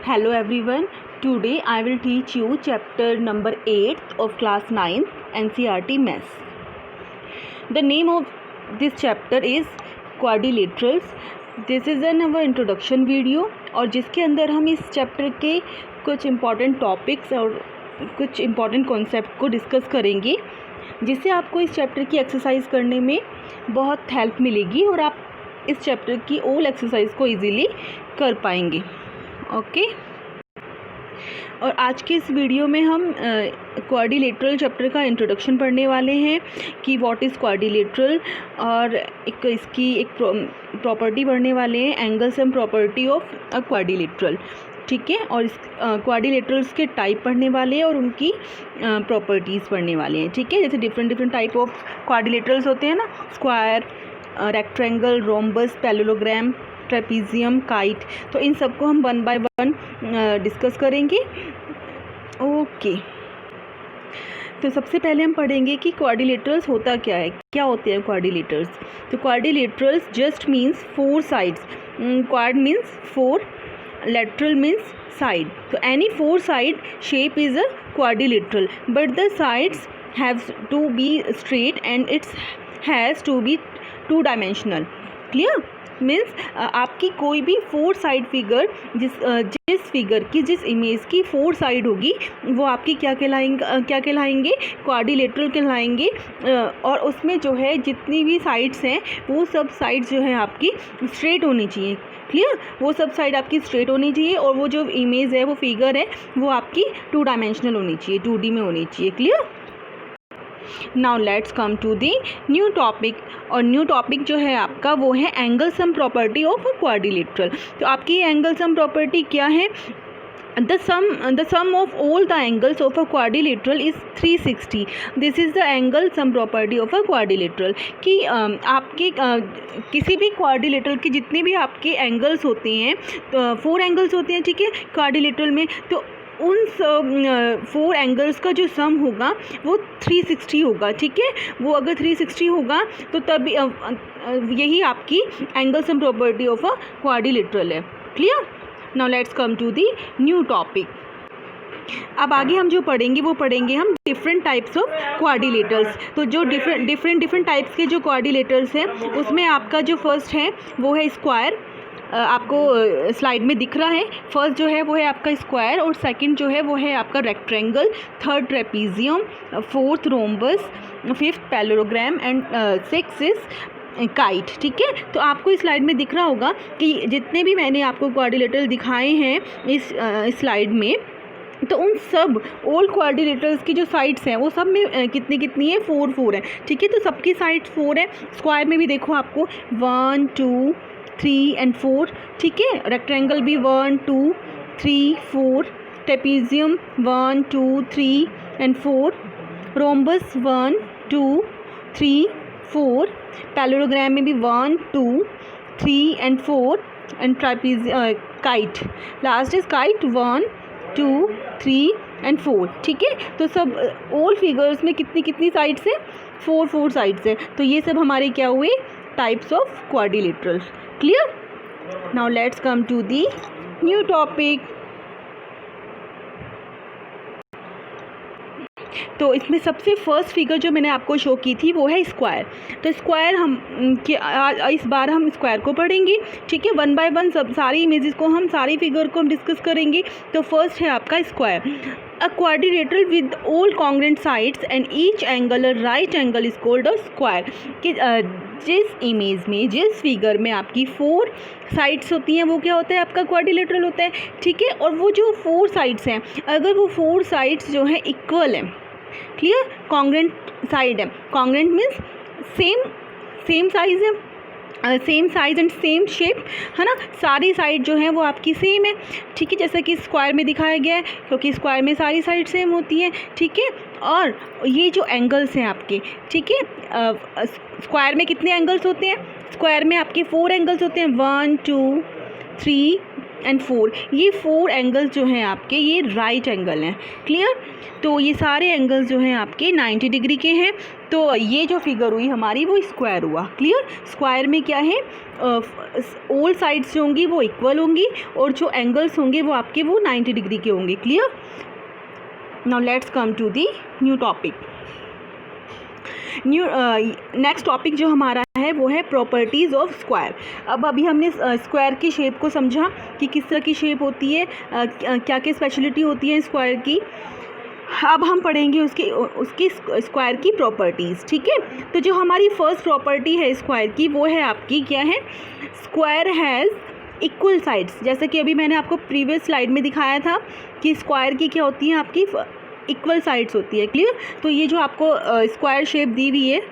Hello everyone. Today I will teach you chapter number 8 of class 9 NCERT Maths. The name of this chapter is quadrilaterals. This is our introduction video और जिसके अंदर हम इस chapter के कुछ important topics और कुछ important concept को डिस्कस करेंगे, जिससे आपको इस चैप्टर की एक्सरसाइज करने में बहुत हेल्प मिलेगी और आप इस चैप्टर की ऑल एक्सरसाइज को इजीली कर पाएंगे। ओके और आज के इस वीडियो में हम क्वाड्रिलेटरल चैप्टर का इंट्रोडक्शन पढ़ने वाले हैं कि व्हाट इज़ क्वाड्रिलेटरल, और इसकी एक प्रॉपर्टी पढ़ने वाले हैं, angle sum property of a quadrilateral. ठीक है, और इस क्वाड्रिलेटरल्स के टाइप पढ़ने वाले हैं और उनकी प्रॉपर्टीज़ पढ़ने वाले हैं। ठीक है, जैसे डिफरेंट टाइप ऑफ क्वाड्रिलेटरल्स होते हैं ना, square, rectangle, rhombus, parallelogram, trapezium, kite, तो इन सबको हम वन बाय वन डिस्कस करेंगे। ओके, तो सबसे पहले हम पढ़ेंगे कि क्वाड्रिलेटरल्स होता क्या है, क्या होते हैं क्वाड्रिलेटरल्स। तो quadrilaterals just means four sides. Quad means four, lateral means side. So any four side shape is a quadrilateral, but the sides have to be straight and it has to be two dimensional. Clear? Means आपकी कोई भी four side figure जिस figure की, जिस image की four side होगी वो आपकी क्या कहलाएंगे क्वाड्रिलेटरल कहलाएंगे। और उसमें जो है जितनी भी साइड्स हैं वो सब साइड्स जो है आपकी स्ट्रेट होनी चाहिए। क्लियर? वो सब साइड आपकी स्ट्रेट होनी चाहिए और वो जो इमेज है, वो फिगर है, वो आपकी टू डायमेंशनल होनी चाहिए, 2D में होनी चाहिए। Clear? Now let's come to the new topic. और न्यू टॉपिक जो है आपका वो है angle sum property of a quadrilateral. तो आपकी एंगल सम प्रॉपर्टी क्या है? The sum of all the angles of a quadrilateral is 360. This is the angle sum property of a quadrilateral. कि आपके किसी भी क्वाड्रिलेटरल के जितने भी आपके एंगल्स होते हैं, तो फोर एंगल्स होते हैं, ठीक है, क्वाड्रिलेटरल में, तो उन फोर एंगल्स का जो सम होगा वो 360 होगा। ठीक है, वो अगर 360 होगा तो तब यही आपकी angle sum property of a quadrilateral है। Clear? Now let's come to the new topic. अब आगे हम जो पढ़ेंगे वो पढ़ेंगे हम डिफरेंट टाइप्स ऑफ क्वाड्रिलेटरल्स। तो जो डिफरेंट टाइप्स के जो क्वाड्रिलेटरल्स हैं उसमें आपका जो फर्स्ट है वो है स्क्वायर। आपको स्लाइड में दिख रहा है। फर्स्ट जो है वो है आपका स्क्वायर और सेकंड जो है वो है आपका rectangle, third trapezium, fourth rhombus, fifth parallelogram and six is kite. ठीक है, तो आपको इस स्लाइड में दिख रहा होगा कि जितने भी मैंने आपको क्वाड्रिलेटरल दिखाए हैं इस स्लाइड में, तो उन सब ऑल क्वाड्रिलेटरल्स की जो साइड्स हैं वो सब में कितनी है, 4 है। ठीक है, तो सबकी साइड्स 4 है। स्क्वायर में भी देखो आपको 1 2 3 and 4। ठीक है, रेक्टेंगल भी 1 2 3 4, ट्रेपीजियम 1 2 3 and 4, रोम्बस 1 2 3 4, पैरेललोग्राम में भी 1 2 3 and 4 and kite, last is kite 1 2 3 and 4। ठीक है, तो सब ऑल फिगर्स में कितनी साइड्स है, 4 साइड्स है। तो ये सब हमारे क्या हुए, types of quadrilaterals. Clear? Now let's come to the new topic. तो इसमें सबसे फर्स्ट फिगर जो मैंने आपको शो की थी वो है स्क्वायर। तो स्क्वायर इस बार हम स्क्वायर को पढ़ेंगे। ठीक है, वन बाय वन सब सारी इमेजेस को हम, सारी फिगर को हम डिस्कस करेंगे। तो फर्स्ट है आपका square. A quadrilateral with all congruent sides and each angle a right angle is called a square. कि जिस इमेज में, जिस फिगर में आपकी 4 साइड्स होती हैं वो क्या होता है, आपका क्वाड्रिलेटरल होता है। ठीक है, और वो जो 4 साइड्स हैं, अगर वो 4 साइड्स जो हैं इक्वल हैं, क्लियर, कॉन्ग्रुएंट साइड है, कॉन्ग्रुएंट मीन्स सेम साइज है, same size and same shape, है ना, सारी साइड जो है वो आपकी सेम है। ठीक है, जैसा कि स्क्वायर में दिखाया गया है, क्योंकि स्क्वायर में सारी साइड सेम होती हैं। ठीक है, और ये जो एंगल्स हैं आपके, ठीक है, स्क्वायर में कितने एंगल्स होते हैं, स्क्वायर में आपके 4 एंगल्स होते हैं, 1 2 3 एंड 4, ये 4 एंगल्स जो हैं आपके ये राइट एंगल हैं। क्लियर? तो ये सारे एंगल्स जो हैं आपके 90 डिग्री के हैं। तो ये जो फिगर हुई हमारी वो स्क्वायर हुआ। क्लियर? स्क्वायर में क्या है, ऑल साइड्स जो होंगी वो इक्वल होंगी और जो एंगल्स होंगे वो आपके वो 90 डिग्री के होंगे। Clear? Now let's come to the new topic. Next topic जो हमारा है वो है प्रॉपर्टीज़ ऑफ स्क्वायर। अब अभी हमने स्क्वायर की शेप को समझा कि किस तरह की शेप होती है, क्या क्या स्पेशलिटी होती है स्क्वायर की। अब हम पढ़ेंगे उसकी स्क्वायर की प्रॉपर्टीज़। ठीक है? तो जो हमारी फर्स्ट प्रॉपर्टी है स्क्वायर की वो है आपकी क्या है, स्क्वायर हैज़ इक्वल साइड्स। जैसे कि अभी मैंने आपको प्रीवियस स्लाइड में दिखाया था कि स्क्वायर की क्या होती है, आपकी इक्वल साइड्स होती है। क्लियर? तो ये जो आपको स्क्वायर शेप दी हुई है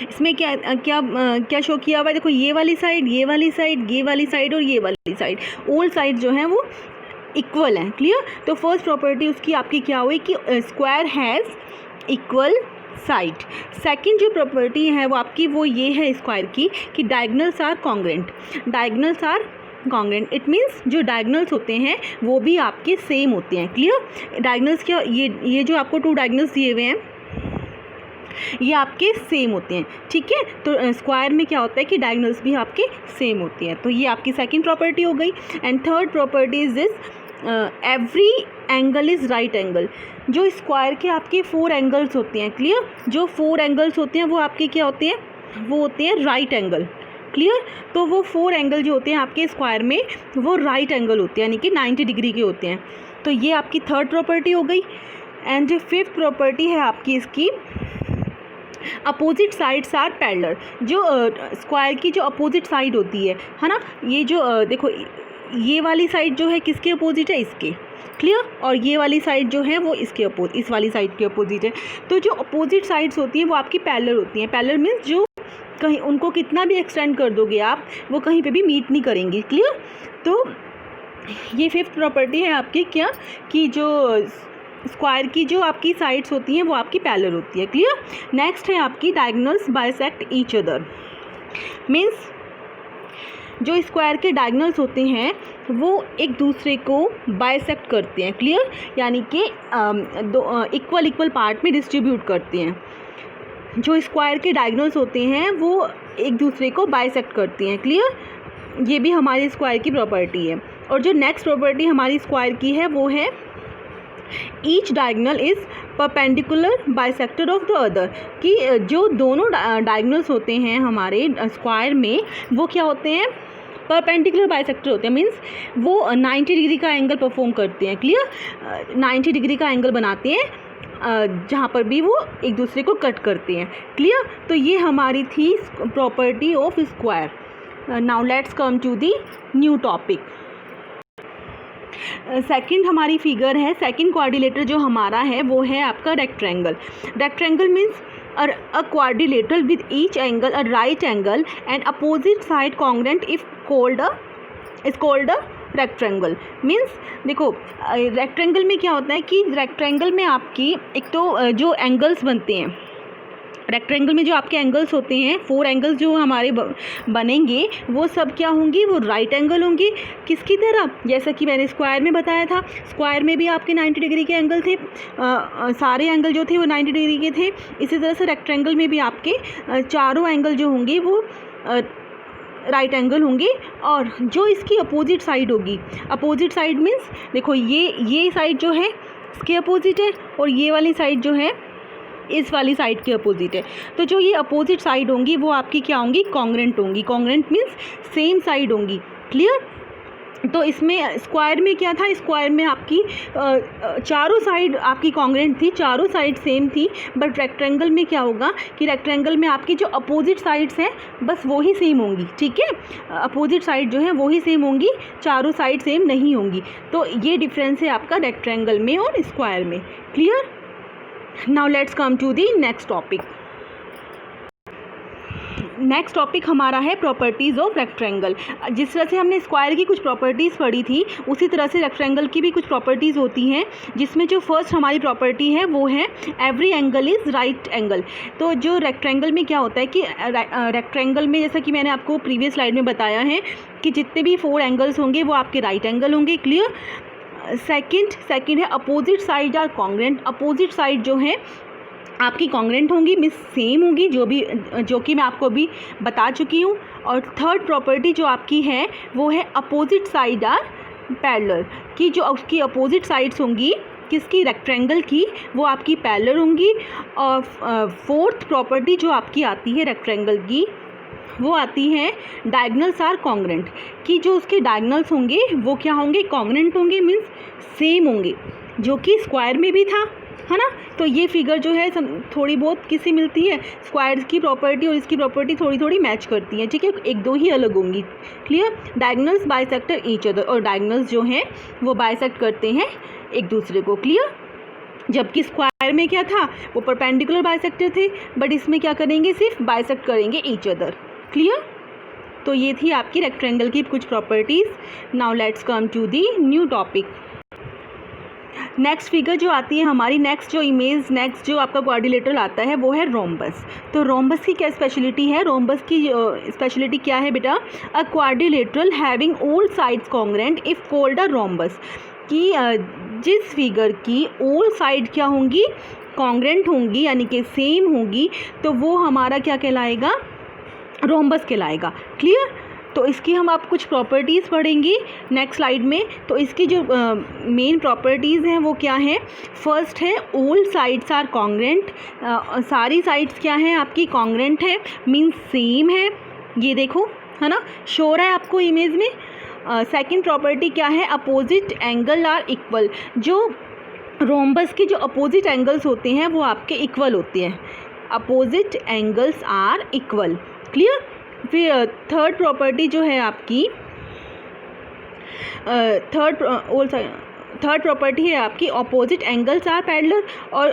इसमें क्या क्या क्या शो किया हुआ है, देखो ये वाली साइड, ये वाली साइड, ये वाली साइड और ये वाली साइड, ऑल साइड जो हैं वो इक्वल हैं। क्लियर? तो फर्स्ट प्रॉपर्टी उसकी आपकी क्या हुई कि square has equal side. Second जो प्रॉपर्टी है वो आपकी वो ये है स्क्वायर की कि diagonals are congruent. Diagonals are congruent, it means जो डायगोनल्स होते हैं वो भी आपके सेम होते हैं। क्लियर? डायगोनल्स क्या, ये जो आपको 2 डायगोनल्स दिए हुए हैं ये आपके सेम होते हैं। ठीक है? तो स्क्वायर में क्या होता है कि डायगोनल्स भी आपके सेम होती हैं। तो ये आपकी सेकंड प्रॉपर्टी हो गई। And third property is this, every angle is right angle. जो स्क्वायर के आपके 4 एंगल्स होते हैं, क्लियर, जो 4 एंगल्स होते हैं वो आपके क्या होते हैं, वो होते हैं राइट एंगल। क्लियर? तो वो 4 एंगल जो होते हैं आपके स्क्वायर में वो राइट एंगल होते हैं, यानी कि 90 डिग्री के होते हैं। तो ये आपकी थर्ड प्रॉपर्टी हो गई। एंड जो फिफ्थ प्रॉपर्टी है आपकी इसकी, अपोजिट साइड्स आर पैरेलल। जो स्क्वायर की जो अपोजिट साइड होती है ना, ये जो देखो ये वाली साइड जो है किसके अपोजिट है, इसके। क्लियर? और ये वाली साइड जो है वो इसके इस वाली साइड के अपोजिट है। तो जो अपोजिट साइड्स होती हैं वो आपकी पैरेलल होती हैं। पैरेलल मीन्स जो कहीं उनको कितना भी एक्सटेंड कर दोगे आप वो कहीं पे भी मीट नहीं करेंगी। क्लियर? तो ये फिफ्थ प्रॉपर्टी है आपकी क्या, कि जो स्क्वायर की जो आपकी साइड्स होती हैं वो आपकी पैरेलल होती है। क्लियर? नेक्स्ट है आपकी diagonals bisect each other. Means जो स्क्वायर के डायगोनल्स होते हैं वो एक दूसरे को बाइसेक्ट करते हैं। क्लियर? यानी कि इक्वल पार्ट में डिस्ट्रीब्यूट करते हैं। जो स्क्वायर के डायगोनल्स होते हैं वो एक दूसरे को बाइसेक्ट करती हैं। क्लियर? ये भी हमारी स्क्वायर की प्रॉपर्टी है। और जो नेक्स्ट प्रॉपर्टी हमारी स्क्वायर की है वो है each diagonal is perpendicular bisector of the other. कि जो दोनों डायगोनल्स होते हैं हमारे स्क्वायर में वो क्या होते हैं, परपेंडिकुलर बाइसेक्टर होते हैं। मीन्स वो 90 डिग्री का एंगल परफॉर्म करते हैं। क्लियर? 90 डिग्री का एंगल बनाते हैं जहाँ पर भी वो एक दूसरे को कट करते हैं। क्लियर? तो ये हमारी थी property of square. Now let's come to the new topic. Second हमारी फिगर है, सेकंड क्वाड्रिलेटर जो हमारा है वो है आपका rectangle. Rectangle means a quadrilateral with each angle a right angle and opposite side congruent if is called a rectangle. Means देखो rectangle में क्या होता है कि रेक्टेंगल में आपकी एक तो जो एंगल्स बनते हैं, रेक्टेंगल में जो आपके एंगल्स होते हैं 4 एंगल्स जो हमारे बनेंगे वो सब क्या होंगी, वो राइट एंगल होंगी। किसकी तरह, जैसा कि मैंने स्क्वायर में बताया था, स्क्वायर में भी आपके 90 डिग्री के एंगल थे, सारे एंगल जो थे वो 90 डिग्री के थे। इसी तरह से रेक्टेंगल में भी आपके चारों एंगल जो होंगे वो राइट एंगल होंगे। और जो इसकी अपोजिट साइड होगी, अपोजिट साइड मीन्स देखो ये साइड जो है इसके अपोजिट है और ये वाली साइड जो है इस वाली साइड के अपोजिट है। तो जो ये अपोजिट साइड होंगी वो आपकी क्या होंगी, कॉन्ग्रेंट होंगी। कॉन्ग्रेंट मीन्स सेम साइड होंगी। क्लियर? तो इसमें स्क्वायर में क्या था, स्क्वायर में आपकी चारों साइड आपकी कॉन्ग्रेंट थी, चारों साइड सेम थी। बट रेक्टेंगल में क्या होगा कि रेक्टेंगल में आपकी जो अपोजिट साइड्स हैं बस वो ही सेम होंगी। ठीक है? अपोजिट साइड जो है वो ही सेम होंगी, चारों साइड सेम नहीं होंगी। तो ये डिफरेंस है आपका रेक्टेंगल में और स्क्वायर में। Clear? Now let's come to the next topic. Next topic हमारा है प्रॉपर्टीज़ ऑफ रेक्टेंगल। जिस तरह से हमने स्क्वायर की कुछ प्रॉपर्टीज़ पढ़ी थी, उसी तरह से रेक्टेंगल की भी कुछ प्रॉपर्टीज़ होती हैं, जिसमें जो फर्स्ट हमारी प्रॉपर्टी है वो है every angle is right angle. तो जो रेक्टेंगल में क्या होता है कि रेक्टेंगल में, जैसा कि मैंने आपको प्रीवियस स्लाइड में बताया है, कि जितने भी 4 एंगल्स होंगे वो आपके राइट एंगल होंगे। क्लियर। सेकंड है opposite side are congruent. Opposite side जो है आपकी कॉन्ग्रेंट होंगी, मीन्स सेम होंगी, जो कि मैं आपको अभी बता चुकी हूँ। और थर्ड प्रॉपर्टी जो आपकी है वो है अपोजिट साइड आर पैरेलल, कि जो उसकी अपोजिट साइड्स होंगी किसकी, रेक्टेंगल की, वो आपकी पैरेलल होंगी। और फोर्थ प्रॉपर्टी जो आपकी आती है रेक्टेंगल की, वो आती है डायगनल्स आर कॉन्ग्रेंट, कि जो उसके डायगनल्स होंगे वो क्या होंगे, कॉन्ग्रेंट होंगे, मीन्स सेम होंगे, जो कि स्क्वायर में भी था, है ना। तो ये फिगर जो है थोड़ी बहुत किससे मिलती है, स्क्वायर की प्रॉपर्टी और इसकी प्रॉपर्टी थोड़ी थोड़ी मैच करती है, ठीक है, एक दो ही अलग होंगी। Clear. Diagonals bisector each other, और डायगनल्स जो हैं वो बाइसेक्ट करते हैं एक दूसरे को। क्लियर। जबकि स्क्वायर में क्या था, वो परपेंडिकुलर बाइसेक्टर थे, बट इसमें क्या करेंगे, सिर्फ बाइसेक्ट करेंगे ईच अदर। क्लियर। तो ये थी आपकी रेक्टेंगल की कुछ properties. Now let's come to the new topic. Next figure जो आती है हमारी, नेक्स्ट जो आपका क्वाड्रिलेटरल आता है वो है रोम्बस। तो रोम्बस की क्या स्पेशलिटी है, रोम्बस की स्पेशलिटी क्या है बेटा, अ quadrilateral having all sides congruent if called a rhombus, कि जिस फिगर की ऑल साइड क्या होंगी, कॉन्ग्रेंट होंगी, यानी कि सेम होंगी, तो वो हमारा क्या कहलाएगा, रोम्बस कहलाएगा। क्लियर। तो इसकी हम आप कुछ प्रॉपर्टीज़ पढ़ेंगे नेक्स्ट स्लाइड में। तो इसकी जो मेन प्रॉपर्टीज़ हैं वो क्या हैं, फर्स्ट है ऑल साइड्स आर कॉन्ग्रेंट, सारी साइड्स क्या हैं आपकी, कॉन्ग्रेंट है, मीन्स सेम है, ये देखो, है ना, शो रहा है आपको इमेज में। सेकंड प्रॉपर्टी क्या है, अपोजिट एंगल आर इक्वल, जो रोम्बस के जो अपोजिट एंगल्स होते हैं वो आपके इक्वल होते हैं, opposite angles are equal. Clear. फिर थर्ड प्रॉपर्टी जो है आपकी, थर्ड प्रॉपर्टी है आपकी अपोजिट एंगल्स आर पैरेलल, और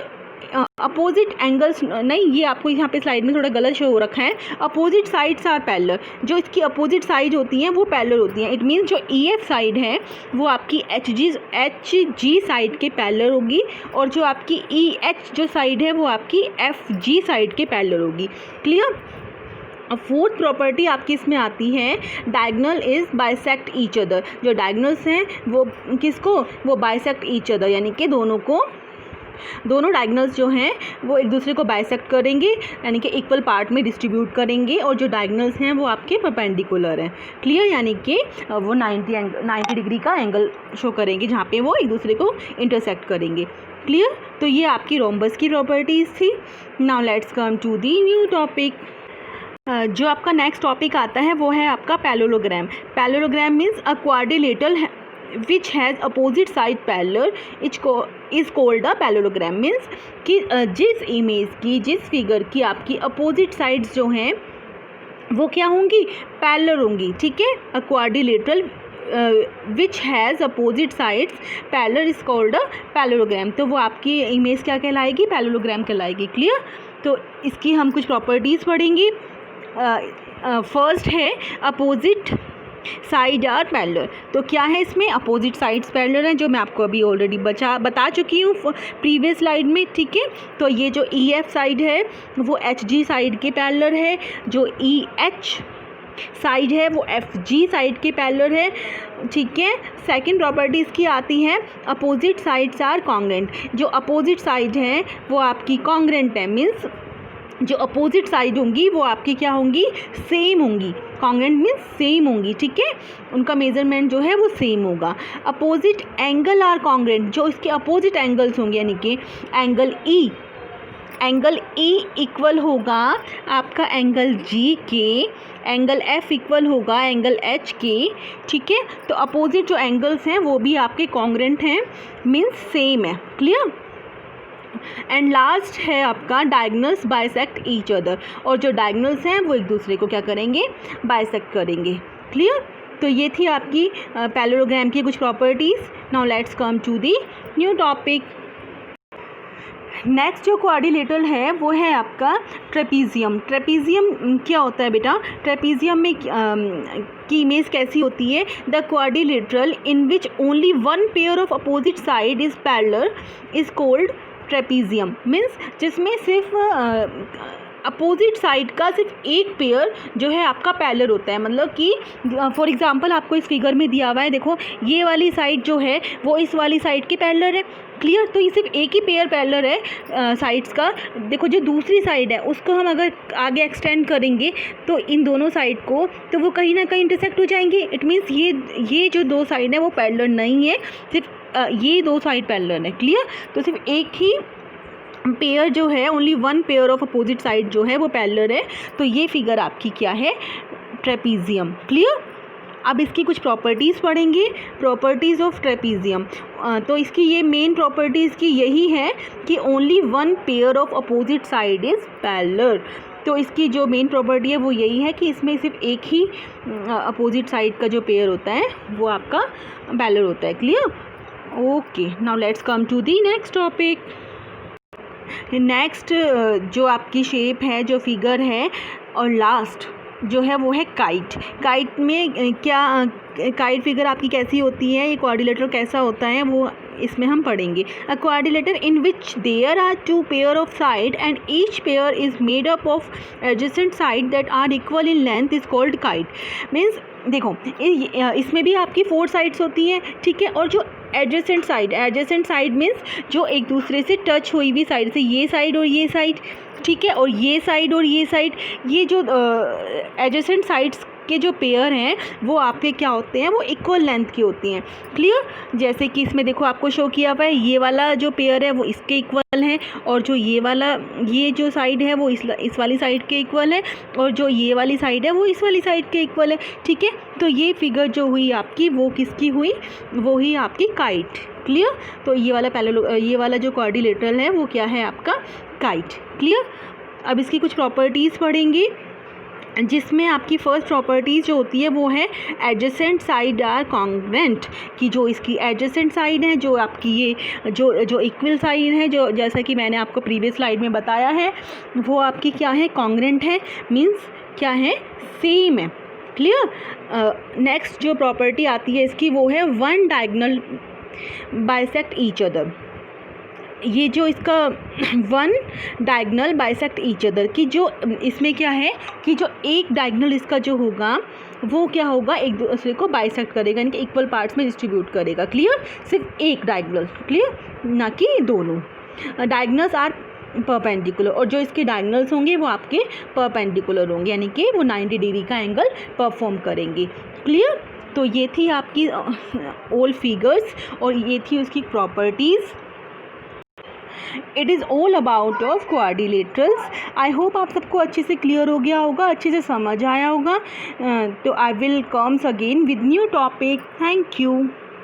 अपोजिट एंगल्स नहीं, ये आपको यहाँ पे स्लाइड में थोड़ा गलत शो हो रखा है, अपोजिट साइड्स आर पैरेलल, जो इसकी अपोजिट साइड होती हैं वो पैरेलल होती हैं। इट मीन्स जो ई एफ साइड है वो आपकी एच जी साइड के पैरेलल होगी, और जो आपकी ई एच जो साइड है वो आपकी एफ जी साइड के पैरेलल होगी। क्लियर। अब फोर्थ प्रॉपर्टी आपकी इसमें आती है diagonal is bisect each other, जो डायगनल्स हैं वो किसको, वो बाइसेक्ट ईच अदर, यानी कि दोनों डायगनल्स जो हैं वो एक दूसरे को बाइसेक्ट करेंगे, यानी कि इक्वल पार्ट में डिस्ट्रीब्यूट करेंगे, और जो डायगनल्स हैं वो आपके परपेंडिकुलर हैं। क्लियर। यानी कि वो 90 डिग्री का एंगल शो करेंगे जहाँ पे वो एक दूसरे को इंटरसेक्ट करेंगे। क्लियर। तो ये आपकी रोम्बस की प्रॉपर्टीज़ थी। Now let's come to the new topic. जो आपका नेक्स्ट टॉपिक आता है वो है आपका parallelogram. Parallelogram means a quadrilateral which has opposite side parallel is called a parallelogram. Means कि जिस इमेज की, जिस फिगर की आपकी अपोजिट साइड्स जो हैं वो क्या होंगी, पैरेलल होंगी। ठीक है। अ quadrilateral which has opposite sides parallel is called a parallelogram. तो वो आपकी इमेज क्या कहलाएगी, पैरेललोग्राम कहलाएगी। क्लियर। तो इसकी हम कुछ प्रॉपर्टीज़ पढ़ेंगे। फर्स्ट है अपोजिट साइड आर पैरेलल। तो क्या है इसमें, अपोजिट साइड्स पैरेलल हैं, जो मैं आपको अभी ऑलरेडी बता चुकी हूँ प्रीवियस स्लाइड में। ठीक है। तो ये जो ई एफ साइड है वो एच जी साइड के पैरेलल है, जो ई एच साइड है वो एफ जी साइड के पैरेलल है। ठीक है। सेकंड प्रॉपर्टी इसकी आती है अपोजिट साइड्स आर कॉन्ग्रेंट। जो अपोजिट साइड हैं वो आपकी कॉन्ग्रेंट है, मीन्स जो अपोजिट साइड होंगी वो आपकी क्या होंगी, सेम होंगी। कॉन्ग्रेंट मीन्स सेम होंगी। ठीक है। उनका मेजरमेंट जो है वो सेम होगा। अपोजिट एंगल आर कॉन्ग्रेंट, जो इसके अपोजिट एंगल्स होंगे, यानी कि एंगल ई इक्वल होगा आपका एंगल जी के, एंगल एफ इक्वल होगा एंगल एच के। ठीक है। तो अपोजिट जो एंगल्स हैं वो भी आपके कॉन्ग्रेंट हैं, मीन्स सेम है। क्लियर। एंड लास्ट है आपका डायगनल्स बाइसेक्ट ईच अदर, और जो डायगनल्स हैं वो एक दूसरे को क्या करेंगे, बाइसेक्ट करेंगे। क्लियर। तो ये थी आपकी पैरेललोग्राम की कुछ properties. Now let's come to the new topic. Next जो क्वाड्रिलेटरल है वो है आपका ट्रेपीजियम। ट्रेपीजियम क्या होता है बेटा? ट्रेपीजियम में की इमेज कैसी होती है? The quadrilateral in which only one pair of opposite side is parallel is called trapezium. Means जिसमें सिर्फ अपोजिट साइड का सिर्फ एक पेयर जो है आपका पैरेलल होता है। मतलब कि फॉर एग्जांपल आपको इस फिगर में दिया हुआ है, देखो ये वाली साइड जो है वो इस वाली साइड के पैरेलल है। क्लियर? तो ये सिर्फ एक ही पेयर पैरेलल है साइड्स का। देखो जो दूसरी साइड है उसको हम अगर आगे एक्सटेंड करेंगे तो इन दोनों साइड को तो वो कहीं ना कहीं इंटरसेक्ट हो जाएंगे। इट मीन्स ये जो दो साइड है वो पैरेलल नहीं है, सिर्फ ये दो साइड पैरेलल है। क्लियर? तो सिर्फ एक ही पेयर जो है, only one pair of opposite side जो है वो पैरेलल है। तो ये फिगर आपकी क्या है? ट्रेपीजियम। क्लियर? अब इसकी कुछ प्रॉपर्टीज़ पढ़ेंगे, प्रॉपर्टीज़ ऑफ ट्रेपीजियम। तो इसकी ये मेन प्रॉपर्टीज़ की यही है कि only one pair of opposite side is parallel. तो इसकी जो मेन प्रॉपर्टी है वो यही है कि इसमें सिर्फ एक ही अपोजिट साइड का जो पेयर होता है वो आपका पैरेलल होता है। Clear? Okay, now let's come to the next topic. Next जो आपकी शेप है, जो फिगर है और लास्ट जो है वो है काइट। काइट में क्या काइट फिगर आपकी कैसी होती है, ये क्वाड्रिलेटरल कैसा होता है वो इसमें हम पढ़ेंगे। A quadrilateral in which there are two pair of side and each pair is made up of adjacent side that are equal in length is called kite. Means देखो इसमें भी आपकी 4 साइड्स होती हैं, ठीक है। और जो एडजेसेंट साइड मीन्स जो एक दूसरे से टच हुई हुई साइड से, ये साइड और ये साइड, ठीक है। और ये साइड और ये साइड, ये जो एडजेसेंट साइड्स के जो पेयर हैं वो आपके क्या होते हैं? वो इक्वल लेंथ की होती हैं। क्लियर? जैसे कि इसमें देखो आपको शो किया हुआ है, ये वाला जो पेयर है वो इसके इक्वल है, और जो ये जो साइड है वो इस वाली साइड के इक्वल है, और जो ये वाली साइड है वो इस वाली साइड के इक्वल है, ठीक है। तो ये फिगर जो हुई आपकी वो किसकी हुई? वो ही आपकी काइट। क्लियर? तो ये वाला जो क्वाड्रिलेटरल है वो क्या है? आपका काइट। क्लियर? अब इसकी कुछ प्रॉपर्टीज़ पढ़ेंगे, जिसमें आपकी फर्स्ट प्रॉपर्टीज़ जो होती है वो है एडजेसेंट साइड आर कॉन्ग्रुएंट। कि जो इसकी एडजेसेंट साइड है, जो आपकी ये जो इक्वल साइड है, जो जैसा कि मैंने आपको प्रीवियस स्लाइड में बताया है, वो आपकी क्या है? कॉन्ग्रुएंट है। मीन्स क्या है? सेम है। क्लियर? नेक्स्ट जो प्रॉपर्टी आती है इसकी वो है one diagonal bisect each other. ये जो इसका one diagonal bisect each other की जो इसमें क्या है कि जो एक डायगोनल इसका जो होगा वो क्या होगा? एक दूसरे को बाइसेक्ट करेगा, यानी कि इक्वल पार्ट्स में डिस्ट्रीब्यूट करेगा। क्लियर? सिर्फ एक डायगोनल। क्लियर? ना कि दोनों। डायगोनल्स आर परपेंडिकुलर, और जो इसके डायगोनल्स होंगे वो आपके परपेंडिकुलर होंगे, यानी कि वो 90 डिग्री का एंगल परफॉर्म करेंगे। क्लियर? तो ये थी आपकी ऑल फिगर्स और ये थी उसकी properties. It is all about of quadrilaterals. I hope आप सबको अच्छे से क्लियर हो गया होगा, अच्छे से समझ आया होगा। तो I will comes again with new topic. Thank you.